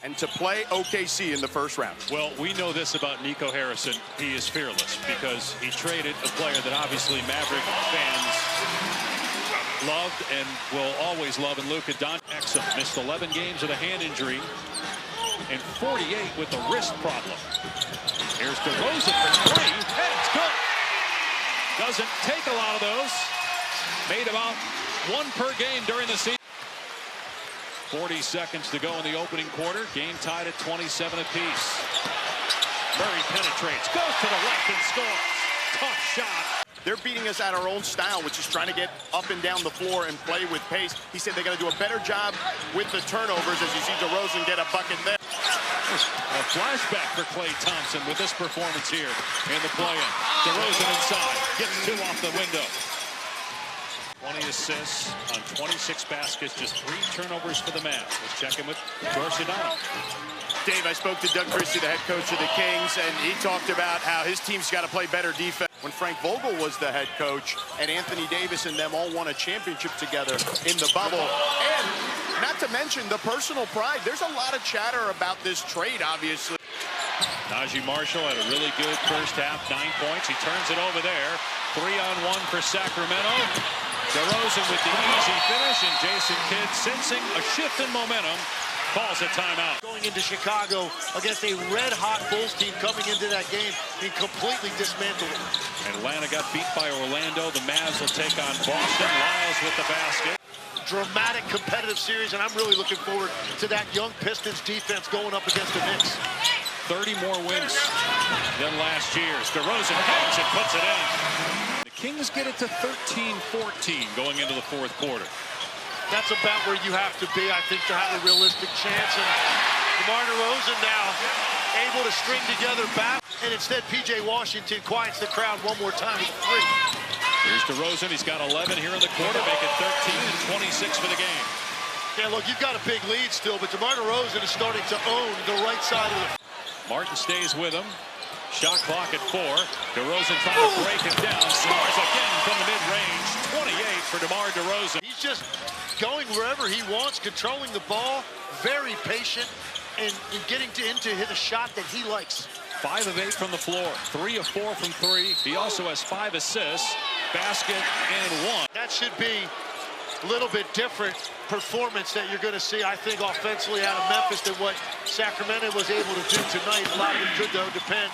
and to play OKC in the first round. Well, we know this about Nico Harrison. He is fearless because he traded a player that obviously Maverick fans loved and will always love in Luka Doncic. Missed 11 games with a hand injury and 48 with a wrist problem. Here's DeRozan for three, and it's good. Doesn't take a lot of those. Made about one per game during the season. 40 seconds to go in the opening quarter. Game tied at 27 apiece. Murray penetrates, goes to the left and scores. Tough shot. They're beating us at our own style, which is trying to get up and down the floor and play with pace. He said they got to do a better job with the turnovers as you see DeRozan get a bucket there. A flashback for Klay Thompson with this performance here in the play-in. DeRozan inside, gets two off the window. 20 assists on 26 baskets, just 3 turnovers for the Mavs. Let's check in with Dorsey. Dave, I spoke to Doug Christie, the head coach of the Kings, and he talked about how his team's got to play better defense. When Frank Vogel was the head coach and Anthony Davis and them all won a championship together in the bubble. And not to mention the personal pride. There's a lot of chatter about this trade, obviously. Najee Marshall had a really good first half, 9 points. He turns it over there. 3-on-1 for Sacramento. DeRozan with the easy finish, and Jason Kidd sensing a shift in momentum. Calls a timeout. Going into Chicago against a red-hot Bulls team coming into that game and completely dismantled it. Atlanta got beat by Orlando. The Mavs will take on Boston. Lyles with the basket. Dramatic competitive series, and I'm really looking forward to that young Pistons defense going up against the Knicks. 30 more wins than last year's. DeRozan hangs and puts it in. The Kings get it to 13-14 going into the fourth quarter. That's about where you have to be, I think, to have a realistic chance. And DeMar DeRozan now able to string together back. And instead, P.J. Washington quiets the crowd one more time with a three. Here's DeRozan. He's got 11 here in the quarter, make it 13 and 26 for the game. Yeah, look, you've got a big lead still, but DeMar DeRozan is starting to own the right side of it. Martin stays with him. Shot clock at 4. DeRozan trying to break him down. Scores again from the mid-range. 28 for DeMar DeRozan. He's just going wherever he wants, controlling the ball, very patient, and getting into hit a shot that he likes. 5 of 8 from the floor. 3 of 4 from 3. He also has 5 assists, basket, and 1. That should be a little bit different performance that you're going to see, I think, offensively out of Memphis than what Sacramento was able to do tonight. A lot of it could, though, depend